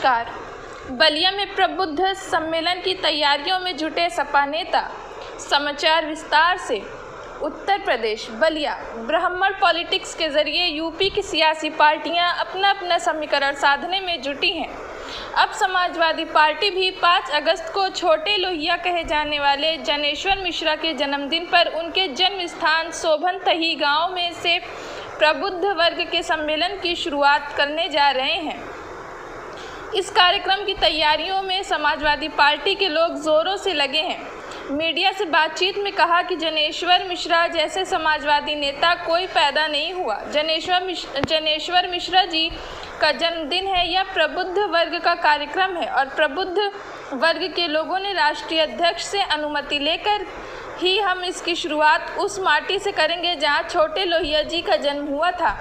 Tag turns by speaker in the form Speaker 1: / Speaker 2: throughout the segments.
Speaker 1: नमस्कार। बलिया में प्रबुद्ध सम्मेलन की तैयारियों में जुटे सपा नेता। समाचार विस्तार से। उत्तर प्रदेश बलिया ब्राह्मण पॉलिटिक्स के जरिए यूपी की सियासी पार्टियां अपना अपना समीकरण साधने में जुटी हैं। अब समाजवादी पार्टी भी 5 अगस्त को छोटे लोहिया कहे जाने वाले जनेश्वर मिश्रा के जन्मदिन पर उनके जन्म स्थान शोभन तही गांव में से प्रबुद्ध वर्ग के सम्मेलन की शुरुआत करने जा रहे हैं। इस कार्यक्रम की तैयारियों में समाजवादी पार्टी के लोग जोरों से लगे हैं। मीडिया से बातचीत में कहा कि जनेश्वर मिश्रा जैसे समाजवादी नेता कोई पैदा नहीं हुआ। जनेश्वर मिश्रा जी का जन्मदिन है, यह प्रबुद्ध वर्ग का कार्यक्रम है और प्रबुद्ध वर्ग के लोगों ने राष्ट्रीय अध्यक्ष से अनुमति लेकर ही हम इसकी शुरुआत उस माटी से करेंगे जहां छोटे लोहिया जी का जन्म हुआ था।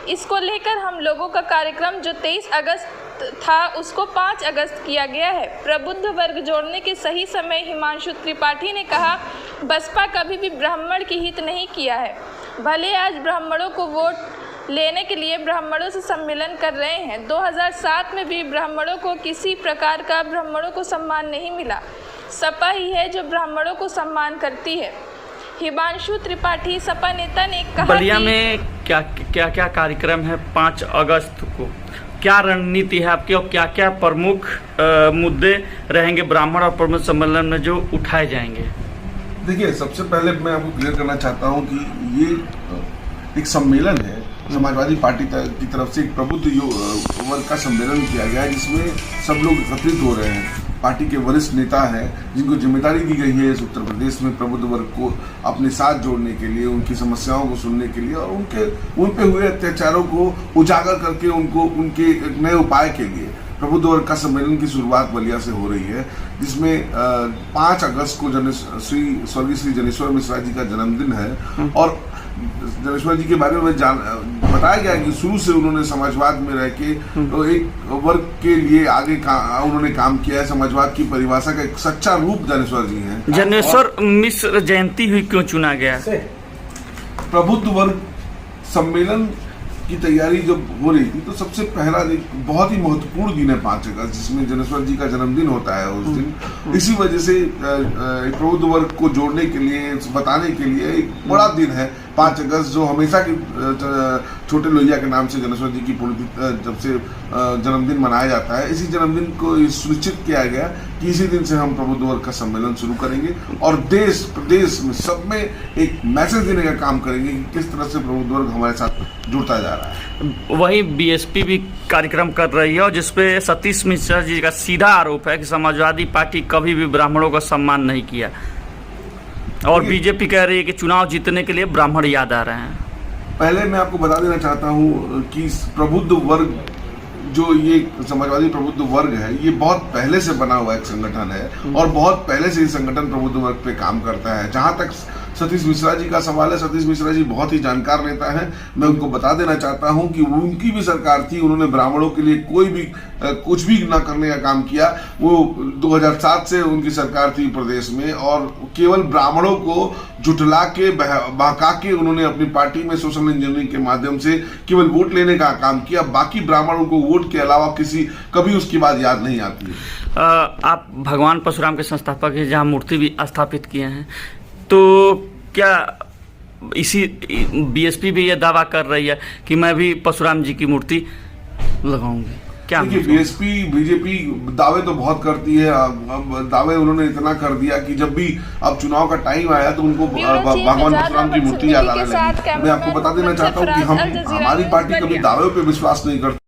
Speaker 1: इसको लेकर हम लोगों का कार्यक्रम जो 23 अगस्त था उसको 5 अगस्त किया गया है। प्रबुद्ध वर्ग जोड़ने के सही समय हिमांशु त्रिपाठी ने कहा, बसपा कभी भी ब्राह्मण की हित नहीं किया है। भले आज ब्राह्मणों को वोट लेने के लिए ब्राह्मणों से सम्मेलन कर रहे हैं। 2007 में भी ब्राह्मणों को किसी प्रकार का ब्राह्मणों को सम्मान नहीं मिला। सपा ही है जो ब्राह्मणों को सम्मान करती है। हिमांशु त्रिपाठी सपा नेता ने कहा,
Speaker 2: बलिया में क्या क्या कार्यक्रम है 5 अगस्त को, क्या रणनीति है आपकी और क्या क्या प्रमुख मुद्दे रहेंगे ब्राह्मण और प्रमुख सम्मेलन में जो उठाए जाएंगे?
Speaker 3: देखिए, सबसे पहले मैं आपको क्लियर करना चाहता हूं कि ये एक सम्मेलन है। समाजवादी पार्टी की तरफ से एक प्रबुद्ध वर्ग का सम्मेलन किया गया है जिसमें सब लोग एकत्रित हो रहे हैं। पार्टी के वरिष्ठ नेता हैं जिनको जिम्मेदारी दी गई है इस उत्तर प्रदेश में प्रबुद्ध वर्ग को अपने साथ जोड़ने के लिए, उनकी समस्याओं को सुनने के लिए और उन पे हुए अत्याचारों को उजागर करके उनके एक नए उपाय के लिए प्रबुद्ध वर्ग का सम्मेलन की शुरुआत बलिया से हो रही है, जिसमें 5 अगस्त को स्वर्गीय श्री जनेश्वर मिश्रा जी का जन्मदिन है। और जनेश्वर जी के बारे में बताया गया कि शुरू से उन्होंने समाजवाद में रह के एक वर्ग के लिए उन्होंने काम किया है। समाजवाद की परिभाषा का एक सच्चा रूप जनेश्वर जी हैं।
Speaker 2: जनेश्वर मिश्र जयंती हुई क्यों चुना गया?
Speaker 3: प्रबुद्ध वर्ग सम्मेलन की तैयारी जब हो रही थी तो सबसे पहला एक बहुत ही महत्वपूर्ण दिन है 5 अगस्त, जिसमें जनेश्वर जी का जन्मदिन होता है उस दिन। इसी वजह से प्रबुद्ध वर्ग को जोड़ने के लिए, बताने के लिए एक बड़ा दिन है 5 अगस्त, जो हमेशा की छोटे लोहिया के नाम से जनेश्वर जी की जब से जन्मदिन मनाया जाता है। इसी जन्मदिन को सुनिश्चित किया गया कि इसी दिन से हम प्रबुद्ध वर्ग का सम्मेलन शुरू करेंगे और देश प्रदेश में सब में एक मैसेज देने का काम करेंगे कि किस तरह से प्रबुद्ध वर्ग हमारे साथ जुड़ता जा रहा है।
Speaker 2: वहीं बीएसपी भी कार्यक्रम कर रही है और जिसपे सतीश मिश्रा जी का सीधा आरोप है कि समाजवादी पार्टी कभी भी ब्राह्मणों का सम्मान नहीं किया और बीजेपी कह रही है कि चुनाव जीतने के लिए ब्राह्मण याद आ रहे हैं।
Speaker 3: पहले मैं आपको बता देना चाहता हूं कि प्रबुद्ध वर्ग, जो ये समाजवादी प्रबुद्ध वर्ग है, ये बहुत पहले से बना हुआ एक संगठन है और बहुत पहले से ये संगठन प्रबुद्ध वर्ग पे काम करता है। जहां तक सतीश मिश्रा जी का सवाल है, सतीश मिश्रा जी बहुत ही जानकार नेता हैं। मैं उनको बता देना चाहता हूं कि उनकी भी सरकार थी, उन्होंने ब्राह्मणों के लिए कुछ भी ना करने का काम किया। वो 2007 से उनकी सरकार थी प्रदेश में और केवल ब्राह्मणों को जुटला के बहका के उन्होंने अपनी पार्टी में सोशल इंजीनियरिंग के माध्यम से केवल वोट लेने का काम किया। बाकी ब्राह्मणों को वोट के अलावा कभी उसकी बात याद नहीं आती।
Speaker 2: आप भगवान परशुराम के संस्थापक हैं, जहाँ मूर्ति भी स्थापित किए हैं, तो क्या इसी बीएसपी भी ये दावा कर रही है कि मैं भी परशुराम जी की मूर्ति लगाऊंगी? क्या
Speaker 3: देखिए, बीएसपी बीजेपी दावे तो बहुत करती है। अब दावे उन्होंने इतना कर दिया कि जब भी अब चुनाव का टाइम आया तो उनको भगवान परशुराम की मूर्ति याद आने लगी। मैं आपको बता देना चाहता हूँ कि हमारी पार्टी कभी दावे पे विश्वास नहीं करती।